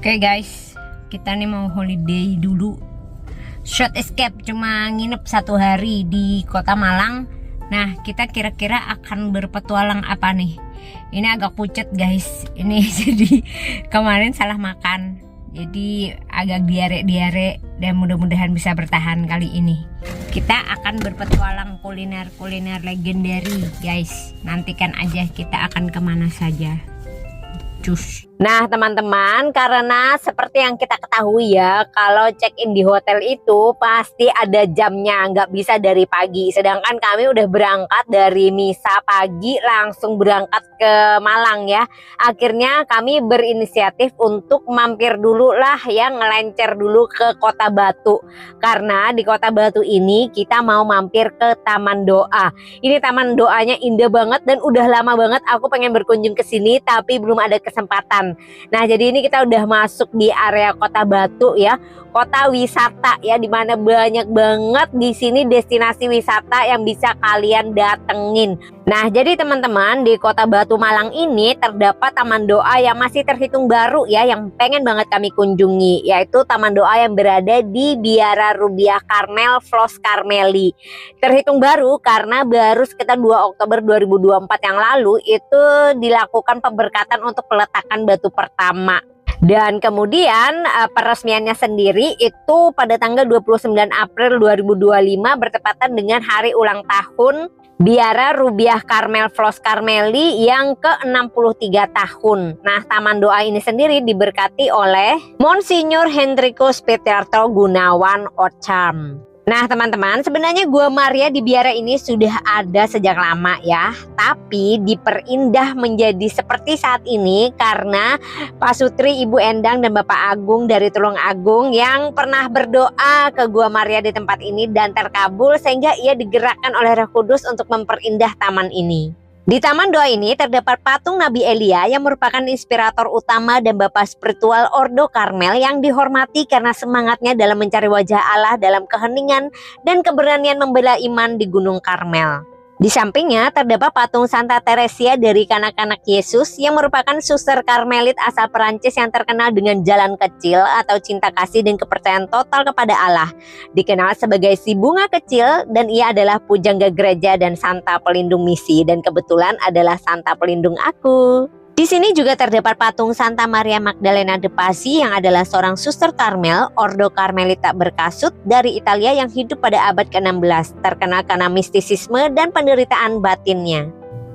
Oke guys, kita nih mau holiday dulu. Short escape, cuma nginep 1 hari di kota Malang. Nah, kita kira-kira akan berpetualang apa nih? Ini agak pucet guys. Ini jadi kemarin salah makan, jadi agak diare-diare, dan mudah-mudahan bisa bertahan kali ini. Kita akan berpetualang kuliner-kuliner legendary guys. Nantikan aja kita akan kemana saja. Cus. Nah teman-teman, karena seperti yang kita ketahui ya, kalau check-in di hotel itu pasti ada jamnya, nggak bisa dari pagi. Sedangkan kami udah berangkat dari misa pagi langsung berangkat ke Malang ya. Akhirnya kami berinisiatif untuk mampir dulu lah ya, ngelencer dulu ke Kota Batu. Karena di Kota Batu ini kita mau mampir ke Taman Doa. Ini Taman Doanya indah banget dan udah lama banget aku pengen berkunjung ke sini tapi belum ada kesempatan. Nah, jadi ini kita udah masuk di area Kota Batu ya, kota wisata ya, dimana banyak banget di sini destinasi wisata yang bisa kalian datengin. Nah, jadi teman-teman, di Kota Batu Malang ini terdapat Taman Doa yang masih terhitung baru ya, yang pengen banget kami kunjungi, yaitu Taman Doa yang berada di Biara Rubiah Karmel Flos Karmeli. Terhitung baru karena baru sekitar 2 Oktober 2024 yang lalu itu dilakukan pemberkatan untuk peletakan batu pertama. Dan kemudian peresmiannya sendiri itu pada tanggal 29 April 2025 bertepatan dengan hari ulang tahun Biara Rubiah Karmel Flos Karmeli yang ke-63 tahun. Nah, Taman Doa ini sendiri diberkati oleh Monsinyur Hendrikus Pieterto Gunawan Ocham. Nah teman-teman, sebenarnya Gua Maria di Biara ini sudah ada sejak lama ya, tapi diperindah menjadi seperti saat ini karena Pak Sutri, Ibu Endang, dan Bapak Agung dari Tulung Agung yang pernah berdoa ke Gua Maria di tempat ini dan terkabul, sehingga ia digerakkan oleh Roh Kudus untuk memperindah taman ini. Di Taman Doa ini terdapat patung Nabi Elia yang merupakan inspirator utama dan bapak spiritual Ordo Karmel yang dihormati karena semangatnya dalam mencari wajah Allah dalam keheningan dan keberanian membela iman di Gunung Karmel. Di sampingnya terdapat patung Santa Teresia dari Kanak-Kanak Yesus yang merupakan suster Karmelit asal Perancis yang terkenal dengan jalan kecil atau cinta kasih dan kepercayaan total kepada Allah. Dikenal sebagai si bunga kecil dan ia adalah pujangga gereja dan Santa pelindung misi, dan kebetulan adalah Santa pelindung aku. Di sini juga terdapat patung Santa Maria Magdalena de Pazzi yang adalah seorang suster Karmel, Ordo Karmelita berkasut dari Italia yang hidup pada abad ke-16, terkenal karena mistisisme dan penderitaan batinnya.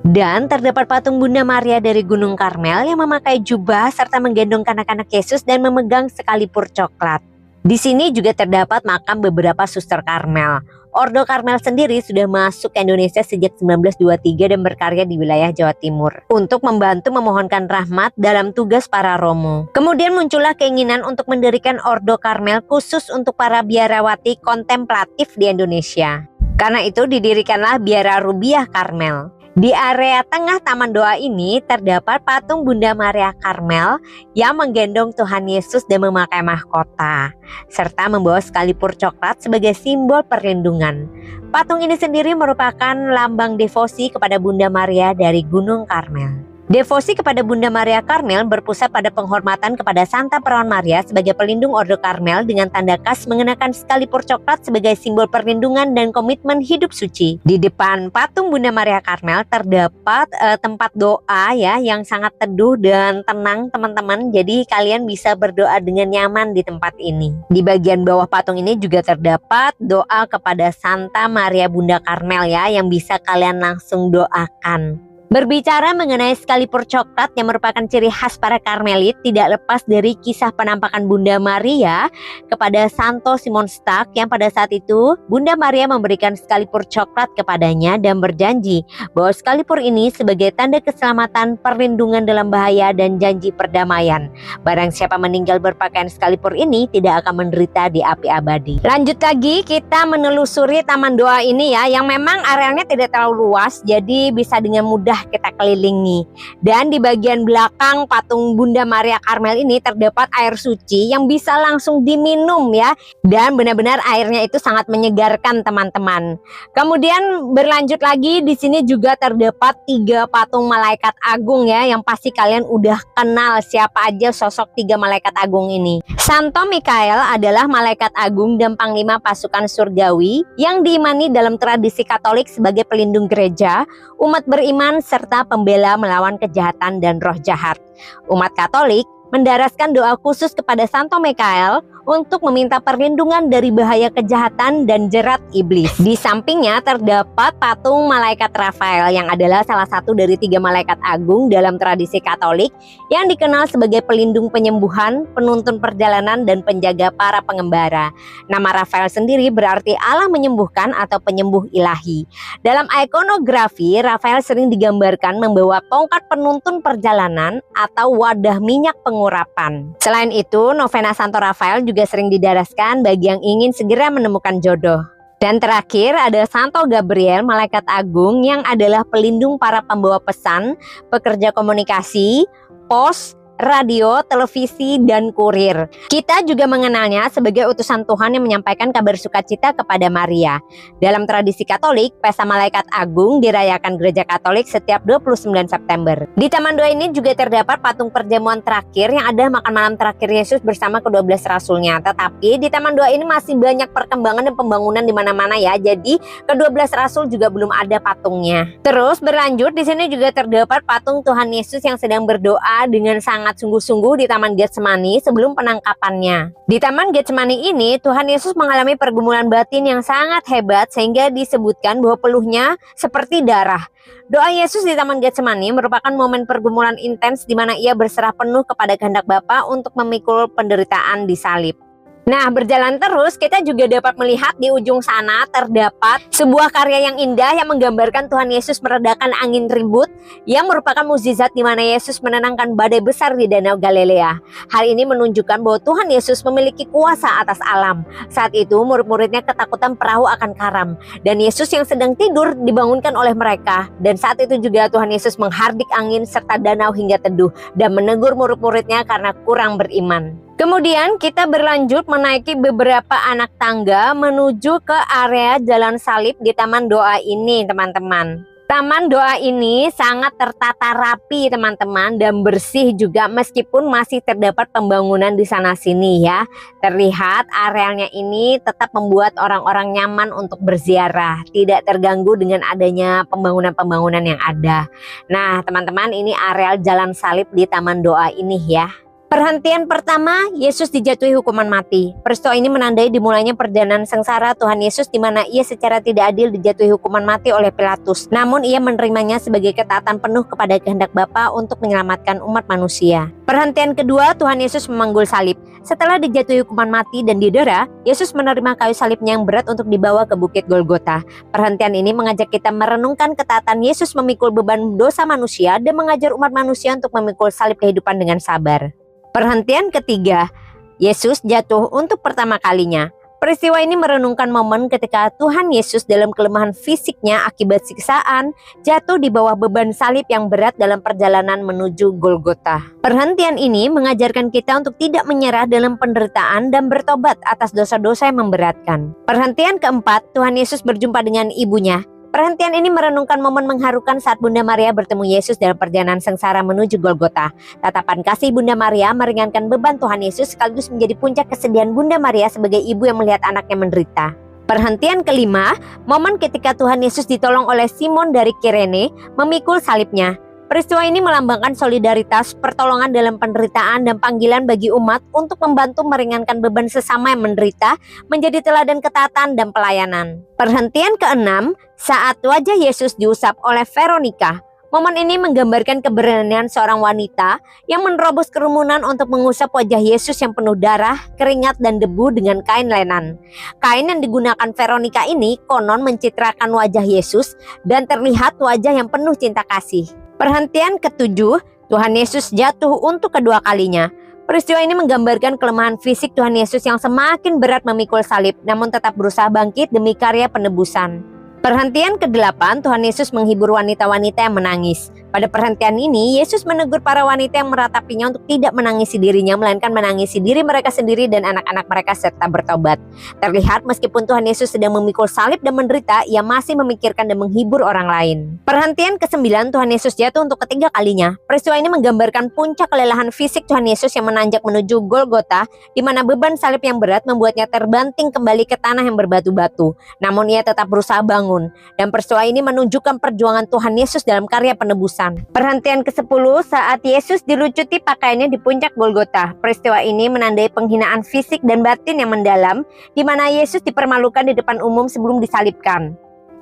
Dan terdapat patung Bunda Maria dari Gunung Karmel yang memakai jubah serta menggendong kanak-kanak Yesus dan memegang sekalipur coklat. Di sini juga terdapat makam beberapa suster Karmel. Ordo Karmel sendiri sudah masuk ke Indonesia sejak 1923 dan berkarya di wilayah Jawa Timur untuk membantu memohonkan rahmat dalam tugas para romo. Kemudian muncullah keinginan untuk mendirikan Ordo Karmel khusus untuk para biarawati kontemplatif di Indonesia. Karena itu didirikanlah Biara Rubiah Karmel. Di area tengah Taman Doa ini terdapat patung Bunda Maria Karmel yang menggendong Tuhan Yesus dan memakai mahkota, serta membawa sekalipur coklat sebagai simbol perlindungan. Patung ini sendiri merupakan lambang devosi kepada Bunda Maria dari Gunung Karmel. Devosi kepada Bunda Maria Karmel berpusat pada penghormatan kepada Santa Perawan Maria sebagai pelindung Ordo Karmel dengan tanda khas mengenakan sekalipur coklat sebagai simbol perlindungan dan komitmen hidup suci. Di depan patung Bunda Maria Karmel terdapat tempat doa ya yang sangat teduh dan tenang teman-teman. Jadi kalian bisa berdoa dengan nyaman di tempat ini. Di bagian bawah patung ini juga terdapat doa kepada Santa Maria Bunda Karmel ya, yang bisa kalian langsung doakan. Berbicara mengenai sekalipur coklat yang merupakan ciri khas para Karmelit, tidak lepas dari kisah penampakan Bunda Maria kepada Santo Simon Stark yang pada saat itu Bunda Maria memberikan sekalipur coklat kepadanya dan berjanji bahwa sekalipur ini sebagai tanda keselamatan, perlindungan dalam bahaya, dan janji perdamaian. Barang siapa meninggal berpakaian sekalipur ini tidak akan menderita di api abadi. Lanjut lagi, kita menelusuri Taman Doa ini ya, yang memang arealnya tidak terlalu luas, jadi bisa dengan mudah sudah kita kelilingi. Dan di bagian belakang patung Bunda Maria Karmel ini terdapat air suci yang bisa langsung diminum ya. Dan benar-benar airnya itu sangat menyegarkan teman-teman. Kemudian berlanjut lagi, di sini juga terdapat 3 patung malaikat agung ya, yang pasti kalian udah kenal siapa aja sosok 3 malaikat agung ini. Santo Mikael adalah malaikat agung dan panglima pasukan surgawi yang diimani dalam tradisi Katolik sebagai pelindung gereja, umat beriman, serta pembela melawan kejahatan dan roh jahat. Umat Katolik mendaraskan doa khusus kepada Santo Mikael untuk meminta perlindungan dari bahaya kejahatan dan jerat iblis. Di sampingnya terdapat patung malaikat Rafael yang adalah salah satu dari 3 malaikat agung dalam tradisi Katolik yang dikenal sebagai pelindung penyembuhan, penuntun perjalanan, dan penjaga para pengembara. Nama Rafael sendiri berarti Allah menyembuhkan atau penyembuh ilahi. Dalam ikonografi, Rafael sering digambarkan membawa tongkat penuntun perjalanan atau wadah minyak pengurapan. Selain itu, novena Santo Rafael juga sering didaraskan bagi yang ingin segera menemukan jodoh. Dan terakhir ada Santo Gabriel, malaikat agung yang adalah pelindung para pembawa pesan, pekerja komunikasi, pos, radio, televisi, dan kurir. Kita juga mengenalnya sebagai utusan Tuhan yang menyampaikan kabar sukacita kepada Maria. Dalam tradisi Katolik, Pesta Malaikat Agung dirayakan Gereja Katolik setiap 29 September. Di Taman Doa ini juga terdapat patung perjamuan terakhir yang ada makan malam terakhir Yesus bersama ke-12 rasulnya. Tetapi di Taman Doa ini masih banyak perkembangan dan pembangunan di mana-mana ya. Jadi ke-12 rasul juga belum ada patungnya. Terus berlanjut, di sini juga terdapat patung Tuhan Yesus yang sedang berdoa dengan sangat sungguh-sungguh di Taman Getsemani sebelum penangkapannya. Di Taman Getsemani ini, Tuhan Yesus mengalami pergumulan batin yang sangat hebat sehingga disebutkan bahwa peluhnya seperti darah. Doa Yesus di Taman Getsemani merupakan momen pergumulan intens di mana ia berserah penuh kepada kehendak Bapa untuk memikul penderitaan di salib. Nah, berjalan terus kita juga dapat melihat di ujung sana terdapat sebuah karya yang indah yang menggambarkan Tuhan Yesus meredakan angin ribut yang merupakan mukjizat di mana Yesus menenangkan badai besar di Danau Galilea. Hal ini menunjukkan bahwa Tuhan Yesus memiliki kuasa atas alam. Saat itu murid-muridnya ketakutan perahu akan karam dan Yesus yang sedang tidur dibangunkan oleh mereka. Dan saat itu juga Tuhan Yesus menghardik angin serta danau hingga teduh dan menegur murid-muridnya karena kurang beriman. Kemudian kita berlanjut menaiki beberapa anak tangga menuju ke area Jalan Salib di Taman Doa ini teman-teman. Taman Doa ini sangat tertata rapi teman-teman dan bersih juga meskipun masih terdapat pembangunan di sana sini ya. Terlihat arealnya ini tetap membuat orang-orang nyaman untuk berziarah, tidak terganggu dengan adanya pembangunan-pembangunan yang ada. Nah teman-teman, ini areal Jalan Salib di Taman Doa ini ya. Perhentian pertama, Yesus dijatuhi hukuman mati. Peristiwa ini menandai dimulainya perjalanan sengsara Tuhan Yesus di mana ia secara tidak adil dijatuhi hukuman mati oleh Pilatus. Namun ia menerimanya sebagai ketaatan penuh kepada kehendak Bapa untuk menyelamatkan umat manusia. Perhentian kedua, Tuhan Yesus memanggul salib. Setelah dijatuhi hukuman mati dan didera, Yesus menerima kayu salibnya yang berat untuk dibawa ke Bukit Golgota. Perhentian ini mengajak kita merenungkan ketaatan Yesus memikul beban dosa manusia dan mengajar umat manusia untuk memikul salib kehidupan dengan sabar. Perhentian ketiga, Yesus jatuh untuk pertama kalinya. Peristiwa ini merenungkan momen ketika Tuhan Yesus dalam kelemahan fisiknya akibat siksaan jatuh di bawah beban salib yang berat dalam perjalanan menuju Golgota. Perhentian ini mengajarkan kita untuk tidak menyerah dalam penderitaan dan bertobat atas dosa-dosa yang memberatkan. Perhentian keempat, Tuhan Yesus berjumpa dengan ibunya. Perhentian ini merenungkan momen mengharukan saat Bunda Maria bertemu Yesus dalam perjalanan sengsara menuju Golgota. Tatapan kasih Bunda Maria meringankan beban Tuhan Yesus sekaligus menjadi puncak kesedihan Bunda Maria sebagai ibu yang melihat anaknya menderita. Perhentian kelima, momen ketika Tuhan Yesus ditolong oleh Simon dari Kirene memikul salibnya. Peristiwa ini melambangkan solidaritas, pertolongan dalam penderitaan, dan panggilan bagi umat untuk membantu meringankan beban sesama yang menderita, menjadi teladan ketaatan dan pelayanan. Perhentian keenam, saat wajah Yesus diusap oleh Veronica. Momen ini menggambarkan keberanian seorang wanita yang menerobos kerumunan untuk mengusap wajah Yesus yang penuh darah, keringat, dan debu dengan kain lenan. Kain yang digunakan Veronica ini konon mencitrakan wajah Yesus dan terlihat wajah yang penuh cinta kasih. Perhentian ketujuh, Tuhan Yesus jatuh untuk kedua kalinya. Peristiwa ini menggambarkan kelemahan fisik Tuhan Yesus yang semakin berat memikul salib, namun tetap berusaha bangkit demi karya penebusan. Perhentian ke-8, Tuhan Yesus menghibur wanita-wanita yang menangis. Pada perhentian ini, Yesus menegur para wanita yang meratapinya untuk tidak menangisi dirinya, melainkan menangisi diri mereka sendiri dan anak-anak mereka serta bertobat. Terlihat meskipun Tuhan Yesus sedang memikul salib dan menderita, ia masih memikirkan dan menghibur orang lain. Perhentian ke-9, Tuhan Yesus jatuh untuk ketiga kalinya. Peristiwa ini menggambarkan puncak kelelahan fisik Tuhan Yesus yang menanjak menuju Golgota, di mana beban salib yang berat membuatnya terbanting kembali ke tanah yang berbatu-batu. Namun ia tetap berusaha bangun. Dan peristiwa ini menunjukkan perjuangan Tuhan Yesus dalam karya penebusan. Perhentian ke-10, saat Yesus dilucuti pakaiannya di puncak Golgota. Peristiwa ini menandai penghinaan fisik dan batin yang mendalam, di mana Yesus dipermalukan di depan umum sebelum disalibkan.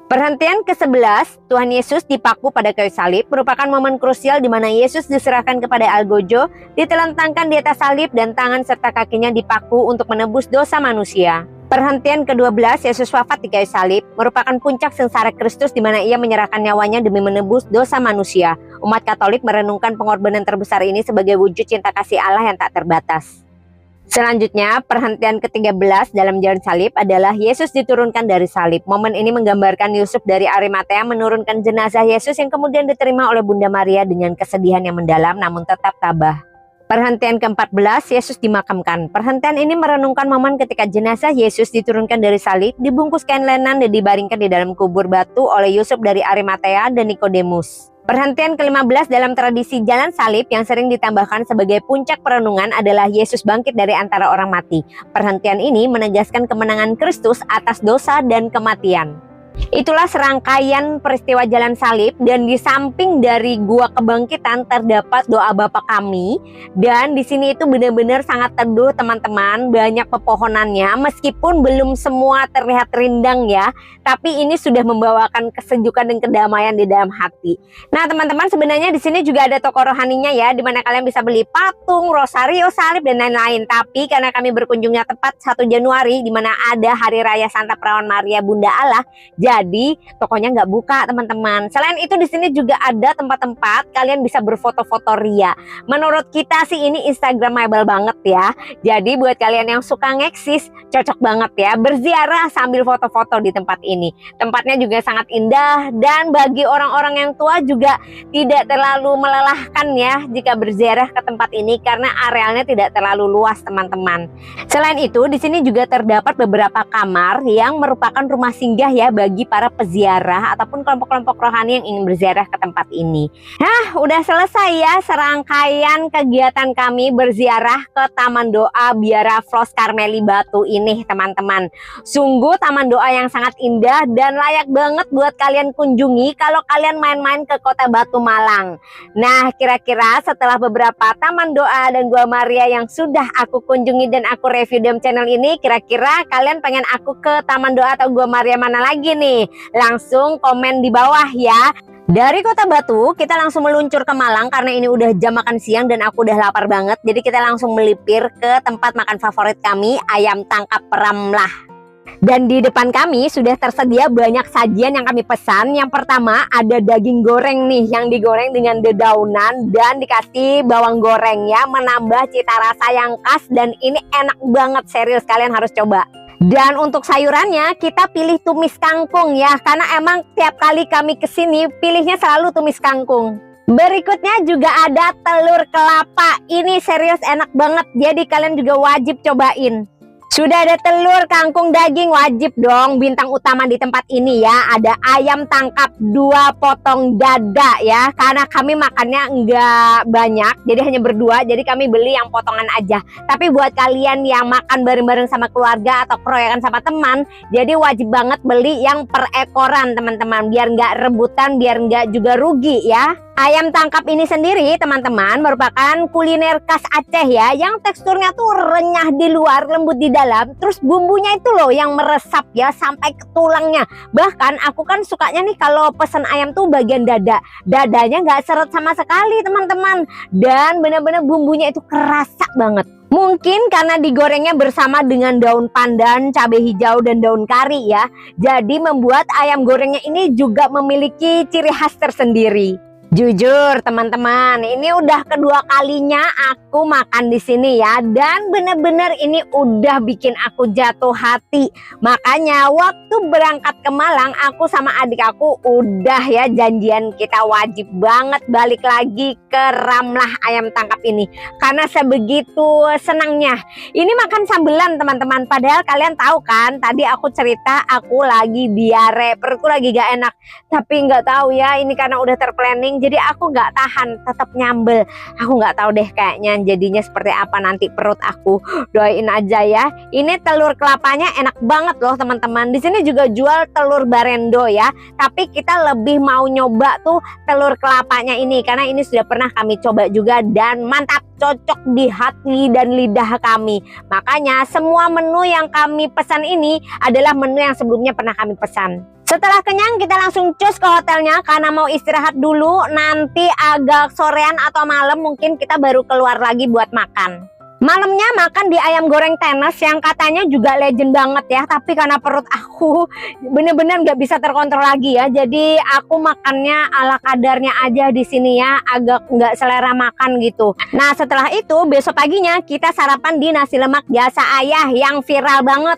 Perhentian ke-11, Tuhan Yesus dipaku pada kayu salib, merupakan momen krusial di mana Yesus diserahkan kepada algojo, ditelentangkan di atas salib dan tangan serta kakinya dipaku untuk menebus dosa manusia. Perhentian ke-12, Yesus wafat di kayu salib, merupakan puncak sengsara Kristus di mana ia menyerahkan nyawanya demi menebus dosa manusia. Umat Katolik merenungkan pengorbanan terbesar ini sebagai wujud cinta kasih Allah yang tak terbatas. Selanjutnya, perhentian ke-13 dalam jalan salib adalah Yesus diturunkan dari salib. Momen ini menggambarkan Yusuf dari Arimatea menurunkan jenazah Yesus yang kemudian diterima oleh Bunda Maria dengan kesedihan yang mendalam namun tetap tabah. Perhentian ke-14, Yesus dimakamkan. Perhentian ini merenungkan momen ketika jenazah Yesus diturunkan dari salib, dibungkus kain lenan dan dibaringkan di dalam kubur batu oleh Yusuf dari Arimatea dan Nikodemus. Perhentian ke-15 dalam tradisi jalan salib yang sering ditambahkan sebagai puncak perenungan adalah Yesus bangkit dari antara orang mati. Perhentian ini menegaskan kemenangan Kristus atas dosa dan kematian. Itulah serangkaian peristiwa jalan salib, dan di samping dari gua kebangkitan terdapat doa Bapa Kami, dan di sini itu benar-benar sangat teduh teman-teman, banyak pepohonannya meskipun belum semua terlihat rindang ya, tapi ini sudah membawakan kesejukan dan kedamaian di dalam hati. Nah teman-teman, sebenarnya di sini juga ada toko rohaninya ya, di mana kalian bisa beli patung, rosario, salib dan lain-lain. Tapi karena kami berkunjungnya tepat 1 Januari di mana ada Hari Raya Santa Perawan Maria Bunda Allah, jadi tokonya nggak buka teman-teman. Selain itu di sini juga ada tempat-tempat kalian bisa berfoto-foto ria. Menurut kita sih ini instagramable banget ya. Jadi buat kalian yang suka ngeksis, cocok banget ya berziarah sambil foto-foto di tempat ini. Tempatnya juga sangat indah, dan bagi orang-orang yang tua juga tidak terlalu melelahkan ya jika berziarah ke tempat ini karena arealnya tidak terlalu luas teman-teman. Selain itu di sini juga terdapat beberapa kamar yang merupakan rumah singgah ya bagi para peziarah ataupun kelompok-kelompok rohani yang ingin berziarah ke tempat ini. Nah, udah selesai ya serangkaian kegiatan kami berziarah ke Taman Doa Biara Flos Karmeli Batu ini teman-teman. Sungguh taman doa yang sangat indah dan layak banget buat kalian kunjungi kalau kalian main-main ke Kota Batu Malang. Nah, kira-kira setelah beberapa taman doa dan Gua Maria yang sudah aku kunjungi dan aku review dalam channel ini, kira-kira kalian pengen aku ke taman doa atau Gua Maria mana lagi nih? Langsung komen di bawah ya. Dari Kota Batu kita langsung meluncur ke Malang karena ini udah jam makan siang dan aku udah lapar banget. Jadi kita langsung melipir ke tempat makan favorit kami, ayam tangkap Ramlah. Dan di depan kami sudah tersedia banyak sajian yang kami pesan. Yang pertama ada daging goreng nih yang digoreng dengan dedaunan dan dikasih bawang goreng ya, menambah cita rasa yang khas dan ini enak banget, serius kalian harus coba. Dan untuk sayurannya kita pilih tumis kangkung ya, karena emang tiap kali kami kesini pilihnya selalu tumis kangkung. Berikutnya juga ada telur kelapa, ini serius enak banget, jadi kalian juga wajib cobain. Sudah ada telur, kangkung, daging, wajib dong bintang utama di tempat ini ya. Ada ayam tangkap 2 potong dada ya. Karena kami makannya nggak banyak, jadi hanya berdua, jadi kami beli yang potongan aja. Tapi buat kalian yang makan bareng-bareng sama keluarga atau keroyokan sama teman, jadi wajib banget beli yang per ekoran teman-teman, biar nggak rebutan, biar nggak juga rugi ya. Ayam tangkap ini sendiri teman-teman merupakan kuliner khas Aceh ya, yang teksturnya tuh renyah di luar, lembut di dalam, terus bumbunya itu loh yang meresap ya sampai ke tulangnya. Bahkan aku kan sukanya nih kalau pesen ayam tuh bagian dada, dadanya nggak seret sama sekali teman-teman, dan benar-benar bumbunya itu kerasa banget. Mungkin karena digorengnya bersama dengan daun pandan, cabai hijau dan daun kari ya, jadi membuat ayam gorengnya ini juga memiliki ciri khas tersendiri. Jujur teman-teman, ini udah kedua kalinya aku makan di sini ya, dan bener-bener ini udah bikin aku jatuh hati. Makanya waktu berangkat ke Malang, aku sama adik aku udah ya janjian kita wajib banget balik lagi ke Ramlah Ayam Tangkap ini, karena sebegitu senangnya. Ini makan sambelan teman-teman, padahal kalian tahu kan tadi aku cerita aku lagi diare, perutku lagi gak enak. Tapi nggak tahu ya, ini karena udah terplanning jadi aku nggak tahan, tetap nyambel. Aku nggak tahu deh kayaknya jadinya seperti apa nanti perut aku. Doain aja ya. Ini telur kelapanya enak banget loh teman-teman. Di sini juga jual telur barendo ya, tapi kita lebih mau nyoba tuh telur kelapanya ini karena ini sudah pernah kami coba juga dan mantap, cocok di hati dan lidah kami. Makanya semua menu yang kami pesan ini adalah menu yang sebelumnya pernah kami pesan. Setelah kenyang kita langsung cus ke hotelnya karena mau istirahat dulu, nanti agak sorean atau malam mungkin kita baru keluar lagi buat makan. Malamnya makan di ayam goreng tenes yang katanya juga legend banget ya, tapi karena perut aku bener-bener nggak bisa terkontrol lagi ya, jadi aku makannya ala kadarnya aja di sini ya, agak nggak selera makan gitu. Nah setelah itu besok paginya kita sarapan di nasi lemak jasa ayah yang viral banget.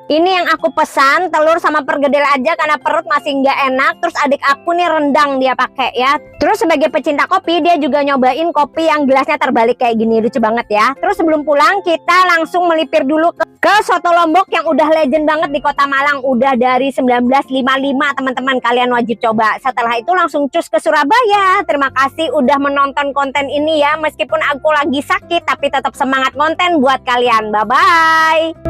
Ini yang aku pesan telur sama pergedel aja karena perut masih nggak enak. Terus adik aku nih rendang dia pakai ya. Terus sebagai pecinta kopi dia juga nyobain kopi yang gelasnya terbalik kayak gini, lucu banget ya. Terus sebelum pulang kita langsung melipir dulu ke soto Lombok yang udah legend banget di Kota Malang. Udah dari 1955 teman-teman, kalian wajib coba. Setelah itu langsung cus ke Surabaya. Terima kasih udah menonton konten ini ya. Meskipun aku lagi sakit tapi tetap semangat konten buat kalian. Bye bye.